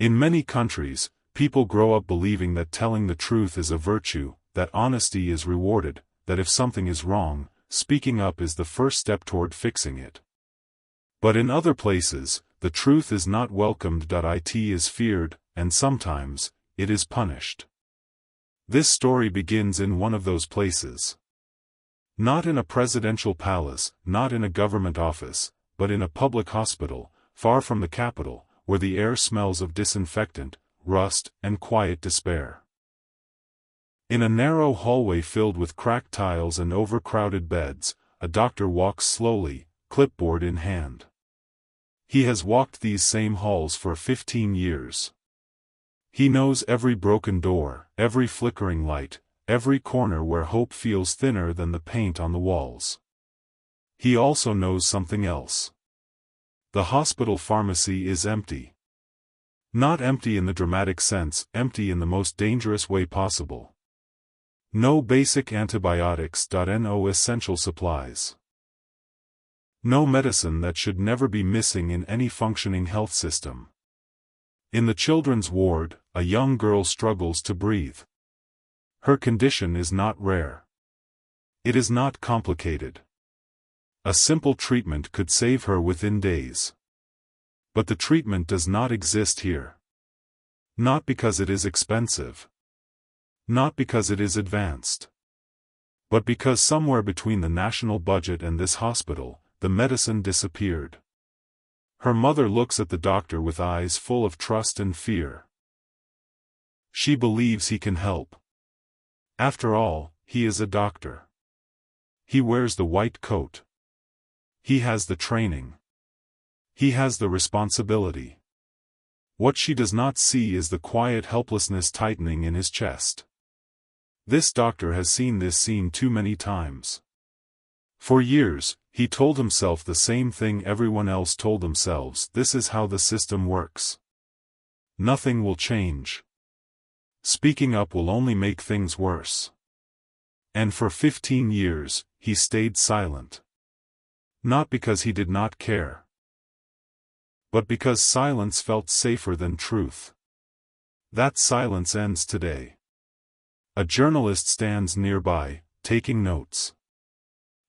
In many countries, people grow up believing that telling the truth is a virtue, that honesty is rewarded, that if something is wrong, speaking up is the first step toward fixing it. But in other places, the truth is not welcomed. It is feared, and sometimes, it is punished. This story begins in one of those places. Not in a presidential palace, not in a government office, but in a public hospital, far from the capital, where the air smells of disinfectant, rust, and quiet despair. In a narrow hallway filled with cracked tiles and overcrowded beds, a doctor walks slowly, clipboard in hand. He has walked these same halls for 15 years. He knows every broken door, every flickering light, every corner where hope feels thinner than the paint on the walls. He also knows something else. The hospital pharmacy is empty. Not empty in the dramatic sense, empty in the most dangerous way possible. No basic antibiotics. No essential supplies. No medicine that should never be missing in any functioning health system. In the children's ward, a young girl struggles to breathe. Her condition is not rare. It is not complicated. A simple treatment could save her within days. But the treatment does not exist here. Not because it is expensive. Not because it is advanced. But because somewhere between the national budget and this hospital, the medicine disappeared. Her mother looks at the doctor with eyes full of trust and fear. She believes he can help. After all, he is a doctor. He wears the white coat. He has the training. He has the responsibility. What she does not see is the quiet helplessness tightening in his chest. This doctor has seen this scene too many times. For years, he told himself the same thing everyone else told themselves: this is how the system works. Nothing will change. Speaking up will only make things worse. And for 15 years, he stayed silent. Not because he did not care, but because silence felt safer than truth. That silence ends today. A journalist stands nearby, taking notes.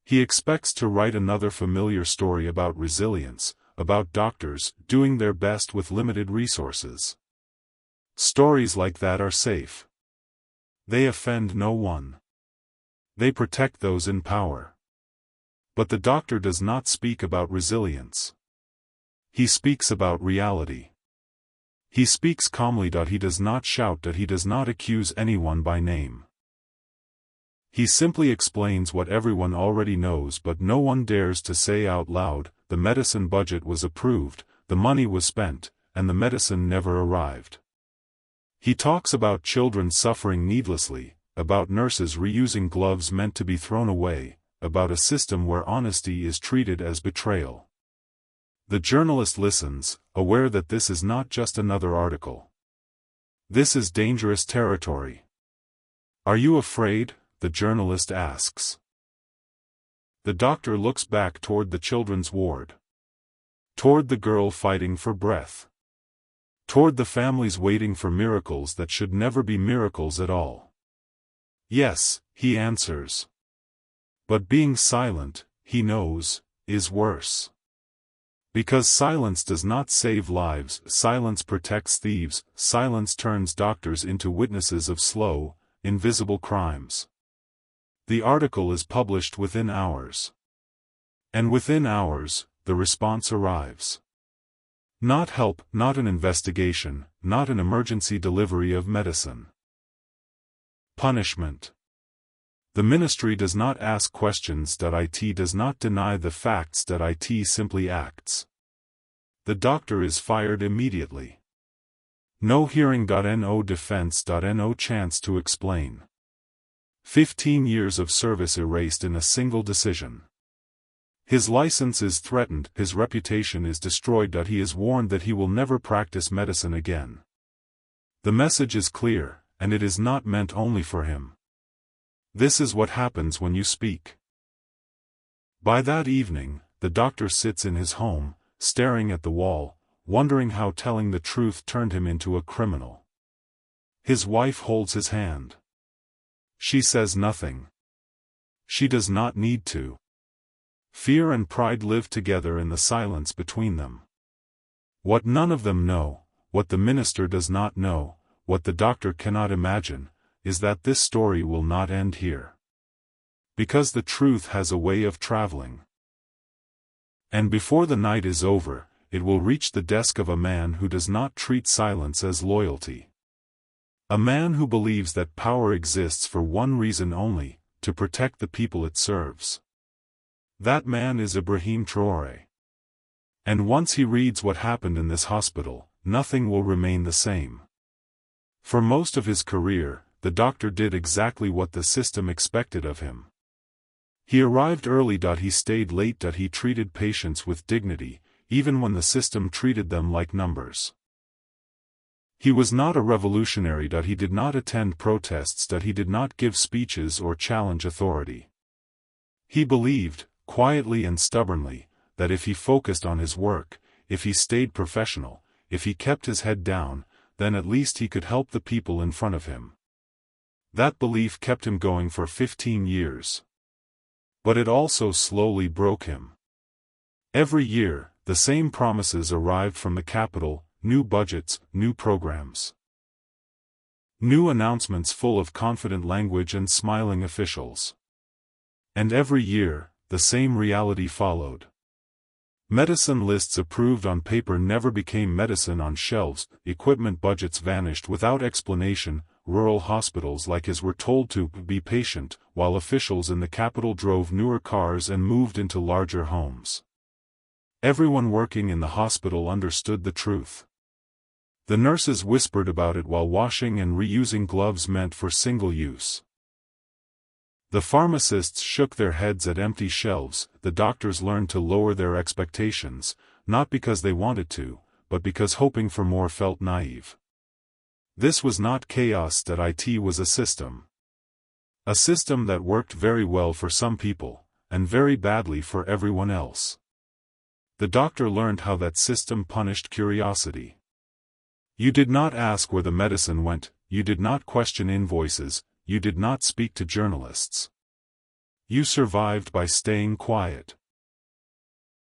He expects to write another familiar story about resilience, about doctors doing their best with limited resources. Stories like that are safe. They offend no one. They protect those in power. But the doctor does not speak about resilience. He speaks about reality. He speaks calmly. He does not shout. He does not accuse anyone by name. He simply explains what everyone already knows but no one dares to say out loud: the medicine budget was approved, the money was spent, and the medicine never arrived. He talks about children suffering needlessly, about nurses reusing gloves meant to be thrown away, about a system where honesty is treated as betrayal. The journalist listens, aware that this is not just another article. This is dangerous territory. "Are you afraid?" the journalist asks. The doctor looks back toward the children's ward. Toward the girl fighting for breath. Toward the families waiting for miracles that should never be miracles at all. "Yes," he answers. But being silent, he knows, is worse. Because silence does not save lives, silence protects thieves, silence turns doctors into witnesses of slow, invisible crimes. The article is published within hours. And within hours, the response arrives. Not help, not an investigation, not an emergency delivery of medicine. Punishment. The ministry does not ask questions. It does not deny the facts. It simply acts. The doctor is fired immediately. No hearing. No defense. No chance to explain. 15 years of service erased in a single decision. His license is threatened, his reputation is destroyed. He is warned that he will never practice medicine again. The message is clear, and it is not meant only for him. This is what happens when you speak. By that evening, the doctor sits in his home, staring at the wall, wondering how telling the truth turned him into a criminal. His wife holds his hand. She says nothing. She does not need to. Fear and pride live together in the silence between them. What none of them know, what the minister does not know, what the doctor cannot imagine, is that this story will not end here. Because the truth has a way of traveling. And before the night is over, it will reach the desk of a man who does not treat silence as loyalty. A man who believes that power exists for one reason only, to protect the people it serves. That man is Ibrahim Traoré. And once he reads what happened in this hospital, nothing will remain the same. For most of his career, the doctor did exactly what the system expected of him. He arrived early. He stayed late. He treated patients with dignity, even when the system treated them like numbers. He was not a revolutionary. He did not attend protests. He did not give speeches or challenge authority. He believed, quietly and stubbornly, that if he focused on his work, if he stayed professional, if he kept his head down, then at least he could help the people in front of him. That belief kept him going for 15 years. But it also slowly broke him. Every year, the same promises arrived from the capital: new budgets, new programs. New announcements full of confident language and smiling officials. And every year, the same reality followed. Medicine lists approved on paper never became medicine on shelves, equipment budgets vanished without explanation, rural hospitals like his were told to be patient, while officials in the capital drove newer cars and moved into larger homes. Everyone working in the hospital understood the truth. The nurses whispered about it while washing and reusing gloves meant for single use. The pharmacists shook their heads at empty shelves. The doctors learned to lower their expectations, not because they wanted to, but because hoping for more felt naive. This was not chaos. It was a system. A system that worked very well for some people, and very badly for everyone else. The doctor learned how that system punished curiosity. You did not ask where the medicine went, you did not question invoices, you did not speak to journalists. You survived by staying quiet.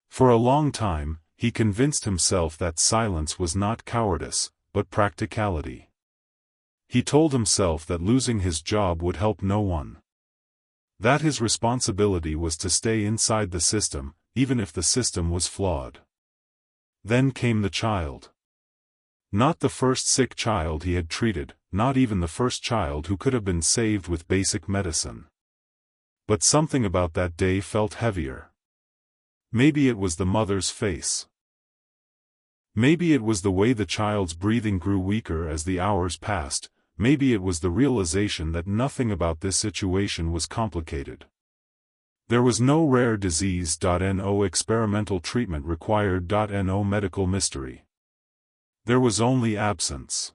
For a long time, he convinced himself that silence was not cowardice, but practicality. He told himself that losing his job would help no one. That his responsibility was to stay inside the system, even if the system was flawed. Then came the child. Not the first sick child he had treated, not even the first child who could have been saved with basic medicine. But something about that day felt heavier. Maybe it was the mother's face. Maybe it was the way the child's breathing grew weaker as the hours passed. Maybe it was the realization that nothing about this situation was complicated. There was no rare disease. No experimental treatment required. No medical mystery. There was only absence.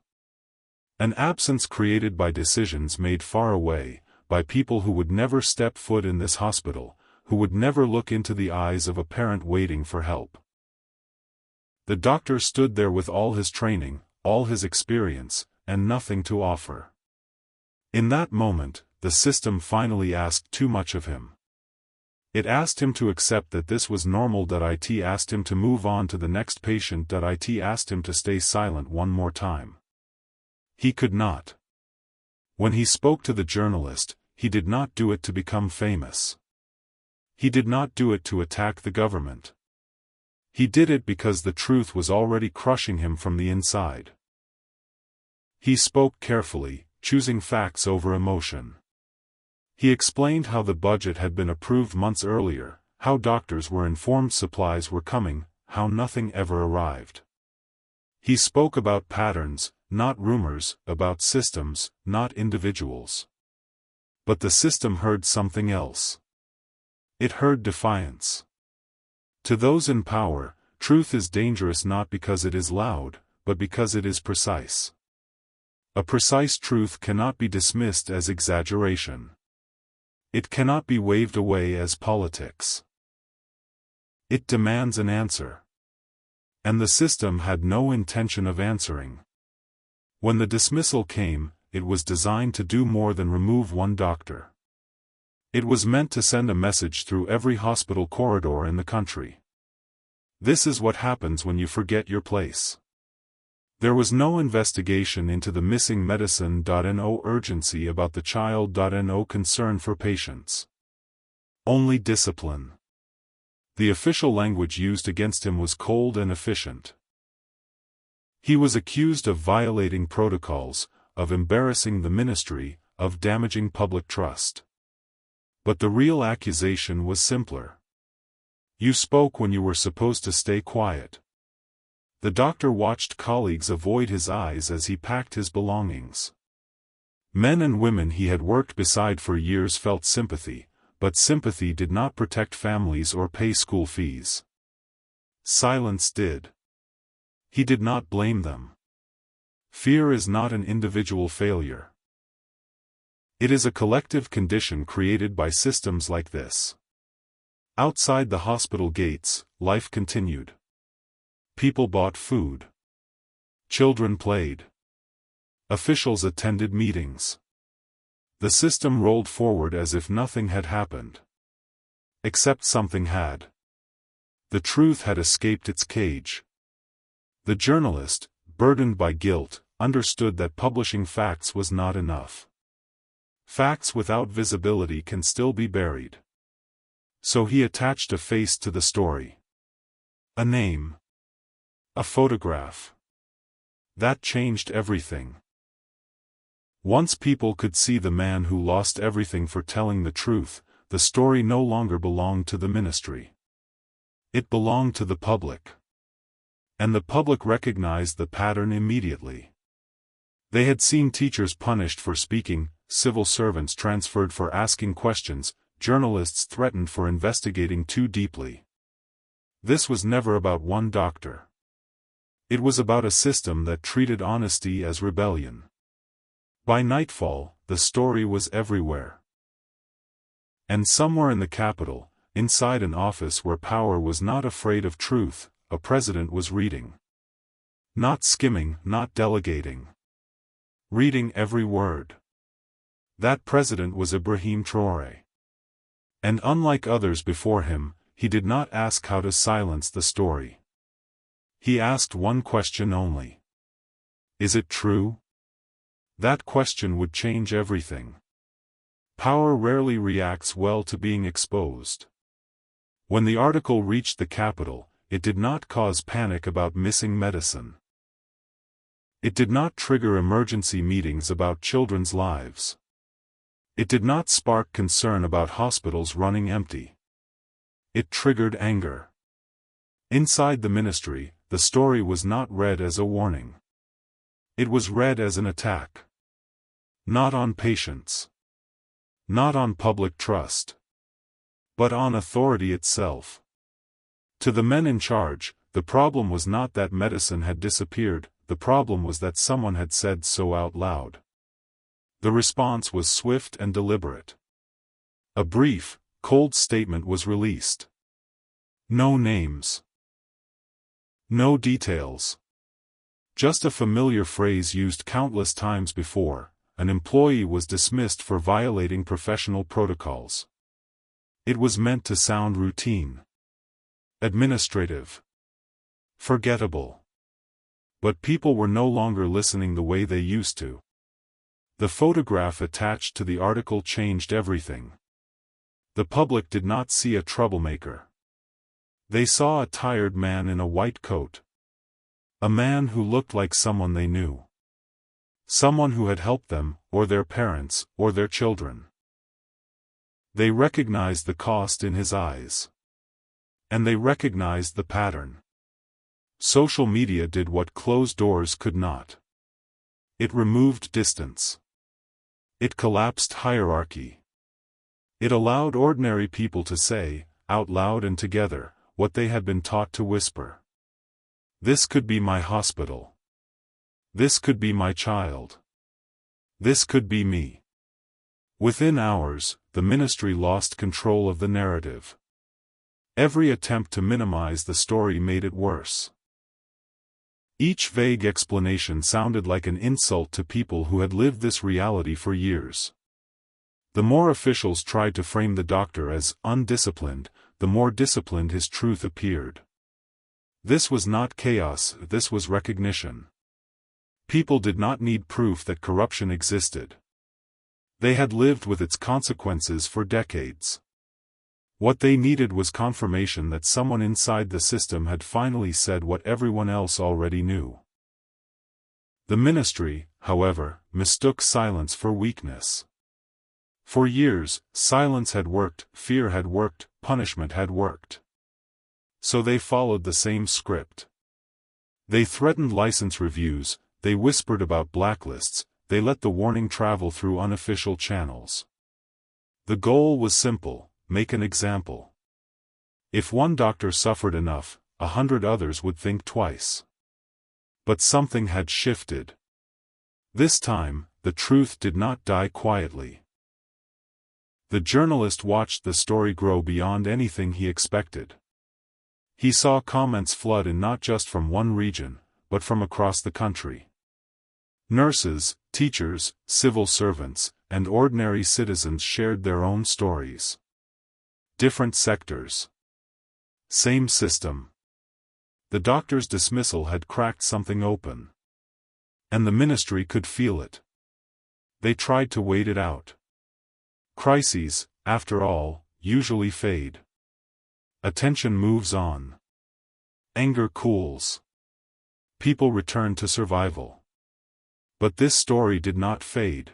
An absence created by decisions made far away, by people who would never step foot in this hospital, who would never look into the eyes of a parent waiting for help. The doctor stood there with all his training, all his experience, and nothing to offer. In that moment, the system finally asked too much of him. It asked him to accept that this was normal. It asked him to move on to the next patient. It asked him to stay silent one more time. He could not. When he spoke to the journalist, he did not do it to become famous. He did not do it to attack the government. He did it because the truth was already crushing him from the inside. He spoke carefully, choosing facts over emotion. He explained how the budget had been approved months earlier, how doctors were informed supplies were coming, how nothing ever arrived. He spoke about patterns, not rumors, about systems, not individuals. But the system heard something else. It heard defiance. To those in power, truth is dangerous not because it is loud, but because it is precise. A precise truth cannot be dismissed as exaggeration. It cannot be waved away as politics. It demands an answer. And the system had no intention of answering. When the dismissal came, it was designed to do more than remove one doctor. It was meant to send a message through every hospital corridor in the country. This is what happens when you forget your place. There was no investigation into the missing medicine.no urgency about the child.no concern for patients. Only discipline. The official language used against him was cold and efficient. He was accused of violating protocols, of embarrassing the ministry, of damaging public trust. But the real accusation was simpler. You spoke when you were supposed to stay quiet. The doctor watched colleagues avoid his eyes as he packed his belongings. Men and women he had worked beside for years felt sympathy, but sympathy did not protect families or pay school fees. Silence did. He did not blame them. Fear is not an individual failure. It is a collective condition created by systems like this. Outside the hospital gates, life continued. People bought food. Children played. Officials attended meetings. The system rolled forward as if nothing had happened. Except something had. The truth had escaped its cage. The journalist, burdened by guilt, understood that publishing facts was not enough. Facts without visibility can still be buried. So he attached a face to the story. A name. A photograph. That changed everything. Once people could see the man who lost everything for telling the truth, the story no longer belonged to the ministry. It belonged to the public. And the public recognized the pattern immediately. They had seen teachers punished for speaking, civil servants transferred for asking questions, journalists threatened for investigating too deeply. This was never about one doctor. It was about a system that treated honesty as rebellion. By nightfall, the story was everywhere. And somewhere in the capital, inside an office where power was not afraid of truth, a president was reading. Not skimming, not delegating. Reading every word. That president was Ibrahim Traoré. And unlike others before him, he did not ask how to silence the story. He asked one question only. Is it true? That question would change everything. Power rarely reacts well to being exposed. When the article reached the capital, it did not cause panic about missing medicine. It did not trigger emergency meetings about children's lives. It did not spark concern about hospitals running empty. It triggered anger. Inside the ministry, the story was not read as a warning. It was read as an attack. Not on patients. Not on public trust. But on authority itself. To the men in charge, the problem was not that medicine had disappeared, the problem was that someone had said so out loud. The response was swift and deliberate. A brief, cold statement was released. No names. No details. Just a familiar phrase used countless times before: an employee was dismissed for violating professional protocols. It was meant to sound routine. Administrative. Forgettable. But people were no longer listening the way they used to. The photograph attached to the article changed everything. The public did not see a troublemaker. They saw a tired man in a white coat. A man who looked like someone they knew. Someone who had helped them, or their parents, or their children. They recognized the cost in his eyes. And they recognized the pattern. Social media did what closed doors could not. It removed distance. It collapsed hierarchy. It allowed ordinary people to say, out loud and together, what they had been taught to whisper. This could be my hospital. This could be my child. This could be me. Within hours, the ministry lost control of the narrative. Every attempt to minimize the story made it worse. Each vague explanation sounded like an insult to people who had lived this reality for years. The more officials tried to frame the doctor as undisciplined, the more disciplined his truth appeared. This was not chaos, this was recognition. People did not need proof that corruption existed. They had lived with its consequences for decades. What they needed was confirmation that someone inside the system had finally said what everyone else already knew. The ministry, however, mistook silence for weakness. For years, silence had worked, fear had worked, punishment had worked. So they followed the same script. They threatened license reviews, they whispered about blacklists, they let the warning travel through unofficial channels. The goal was simple: make an example. If one doctor suffered enough, 100 others would think twice. But something had shifted. This time, the truth did not die quietly. The journalist watched the story grow beyond anything he expected. He saw comments flood in not just from one region, but from across the country. Nurses, teachers, civil servants, and ordinary citizens shared their own stories. Different sectors. Same system. The doctor's dismissal had cracked something open. And the ministry could feel it. They tried to wait it out. Crises, after all, usually fade. Attention moves on. Anger cools. People return to survival. But this story did not fade.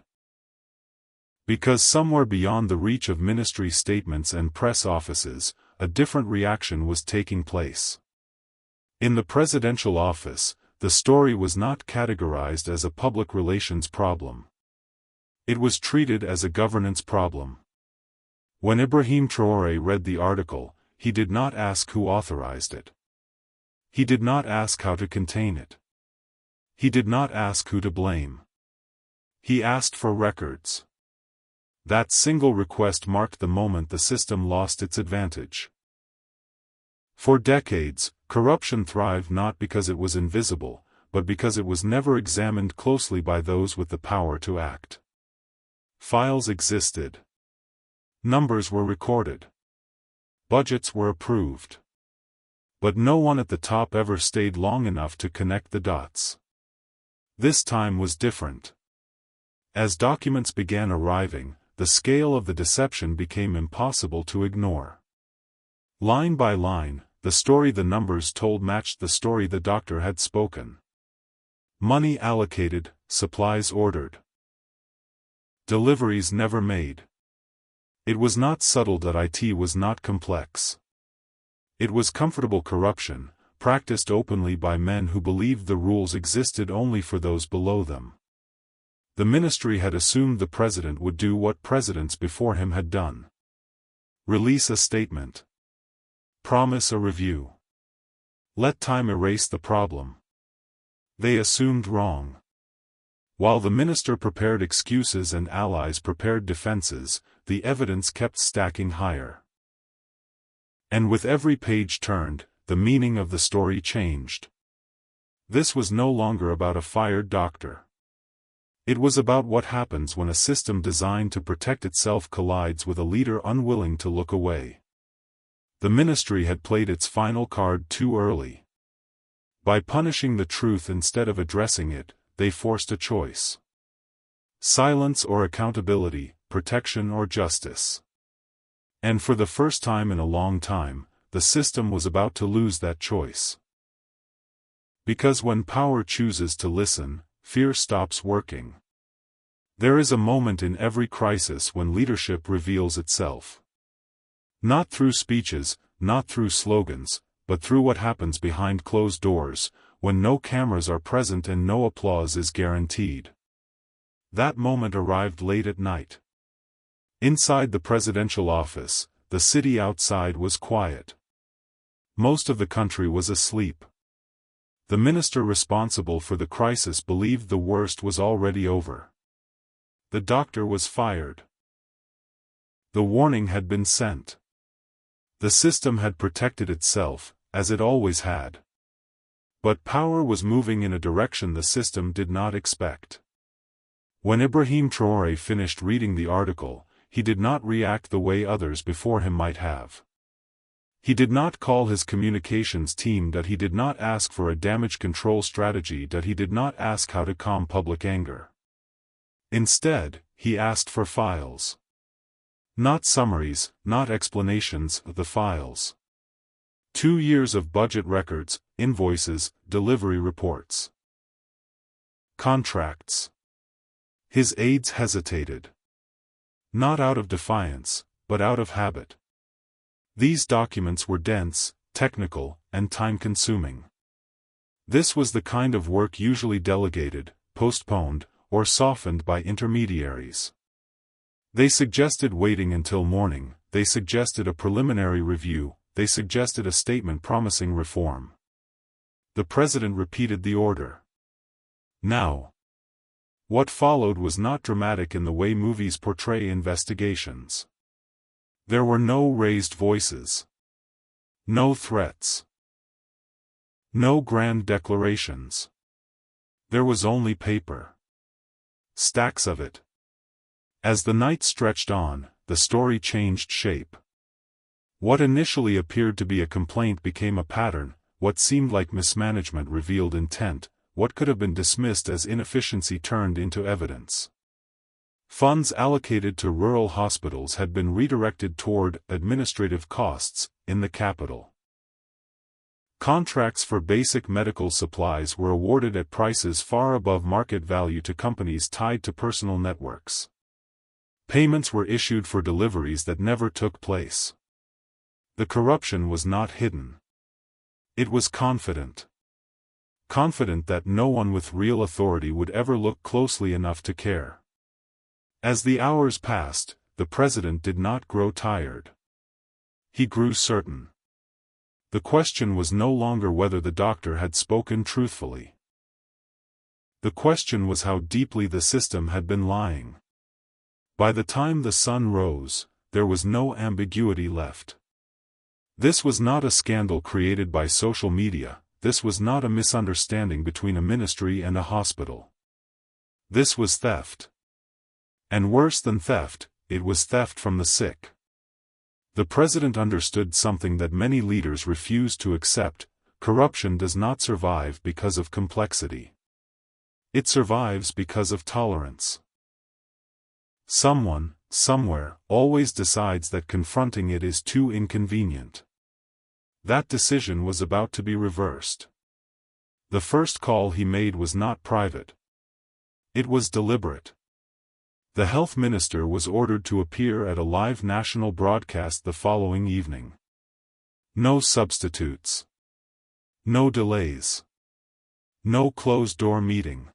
Because somewhere beyond the reach of ministry statements and press offices, a different reaction was taking place. In the presidential office, the story was not categorized as a public relations problem. It was treated as a governance problem. When Ibrahim Traoré read the article, he did not ask who authorized it. He did not ask how to contain it. He did not ask who to blame. He asked for records. That single request marked the moment the system lost its advantage. For decades, corruption thrived not because it was invisible, but because it was never examined closely by those with the power to act. Files existed. Numbers were recorded. Budgets were approved. But no one at the top ever stayed long enough to connect the dots. This time was different. As documents began arriving, the scale of the deception became impossible to ignore. Line by line, the story the numbers told matched the story the doctor had spoken. Money allocated, supplies ordered. Deliveries never made. It was not subtle that IT was not complex. It was comfortable corruption, practiced openly by men who believed the rules existed only for those below them. The ministry had assumed the president would do what presidents before him had done. Release a statement. Promise a review. Let time erase the problem. They assumed wrong. While the minister prepared excuses and allies prepared defenses, the evidence kept stacking higher. And with every page turned, the meaning of the story changed. This was no longer about a fired doctor. It was about what happens when a system designed to protect itself collides with a leader unwilling to look away. The ministry had played its final card too early. By punishing the truth instead of addressing it, they forced a choice. Silence or accountability, protection or justice. And for the first time in a long time, the system was about to lose that choice. Because when power chooses to listen, fear stops working. There is a moment in every crisis when leadership reveals itself. Not through speeches, not through slogans, but through what happens behind closed doors, when no cameras are present and no applause is guaranteed. That moment arrived late at night. Inside the presidential office, the city outside was quiet. Most of the country was asleep. The minister responsible for the crisis believed the worst was already over. The doctor was fired. The warning had been sent. The system had protected itself, as it always had. But power was moving in a direction the system did not expect. When Ibrahim Traoré finished reading the article, he did not react the way others before him might have. He did not call his communications team, that he did not ask for a damage control strategy, that he did not ask how to calm public anger. Instead, he asked for files. Not summaries, not explanations, the files. 2 years of budget records, invoices, delivery reports. Contracts. His aides hesitated. Not out of defiance, but out of habit. These documents were dense, technical, and time-consuming. This was the kind of work usually delegated, postponed, or softened by intermediaries. They suggested waiting until morning, they suggested a preliminary review, they suggested a statement promising reform. The president repeated the order. Now. What followed was not dramatic in the way movies portray investigations. There were no raised voices. No threats. No grand declarations. There was only paper. Stacks of it. As the night stretched on, the story changed shape. What initially appeared to be a complaint became a pattern, what seemed like mismanagement revealed intent, what could have been dismissed as inefficiency turned into evidence. Funds allocated to rural hospitals had been redirected toward administrative costs in the capital. Contracts for basic medical supplies were awarded at prices far above market value to companies tied to personal networks. Payments were issued for deliveries that never took place. The corruption was not hidden. It was confident. Confident that no one with real authority would ever look closely enough to care. As the hours passed, the president did not grow tired. He grew certain. The question was no longer whether the doctor had spoken truthfully. The question was how deeply the system had been lying. By the time the sun rose, there was no ambiguity left. This was not a scandal created by social media, this was not a misunderstanding between a ministry and a hospital. This was theft. And worse than theft, it was theft from the sick. The president understood something that many leaders refused to accept: corruption does not survive because of complexity. It survives because of tolerance. Someone, somewhere, always decides that confronting it is too inconvenient. That decision was about to be reversed. The first call he made was not private. It was deliberate. The health minister was ordered to appear at a live national broadcast the following evening. No substitutes. No delays. No closed-door meeting.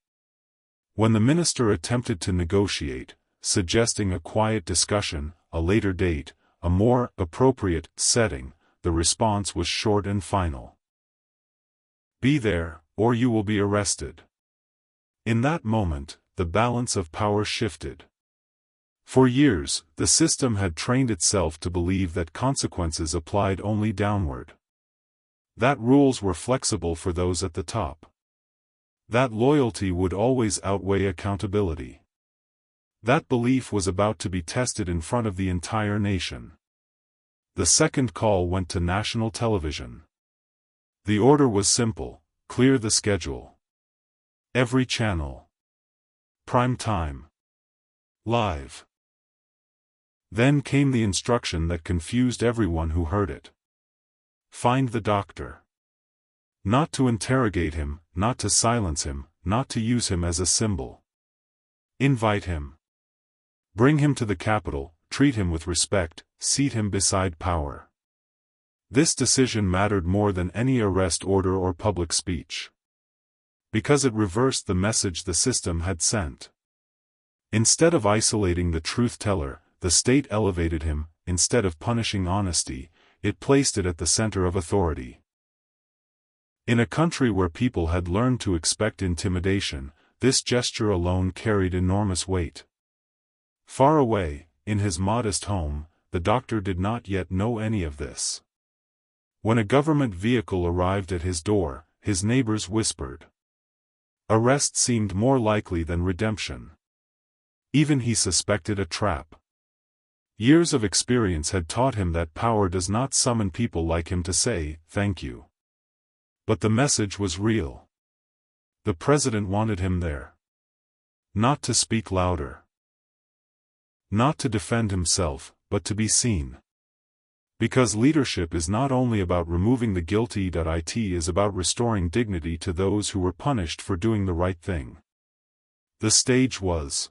When the minister attempted to negotiate, suggesting a quiet discussion, a later date, a more appropriate setting, the response was short and final. Be there, or you will be arrested. In that moment, the balance of power shifted. For years, the system had trained itself to believe that consequences applied only downward. That rules were flexible for those at the top. That loyalty would always outweigh accountability. That belief was about to be tested in front of the entire nation. The second call went to national television. The order was simple: clear the schedule. Every channel. Prime time. Live. Then came the instruction that confused everyone who heard it. Find the doctor. Not to interrogate him, not to silence him, not to use him as a symbol. Invite him. Bring him to the capital, treat him with respect, seat him beside power. This decision mattered more than any arrest order or public speech. Because it reversed the message the system had sent. Instead of isolating the truth-teller, the state elevated him; instead of punishing honesty, it placed it at the center of authority. In a country where people had learned to expect intimidation, this gesture alone carried enormous weight. Far away, in his modest home, the doctor did not yet know any of this. When a government vehicle arrived at his door, his neighbors whispered. Arrest seemed more likely than redemption. Even he suspected a trap. Years of experience had taught him that power does not summon people like him to say, "Thank you." But the message was real. The president wanted him there. Not to speak louder. Not to defend himself, but to be seen. Because leadership is not only about removing the guilty, it is about restoring dignity to those who were punished for doing the right thing. The stage was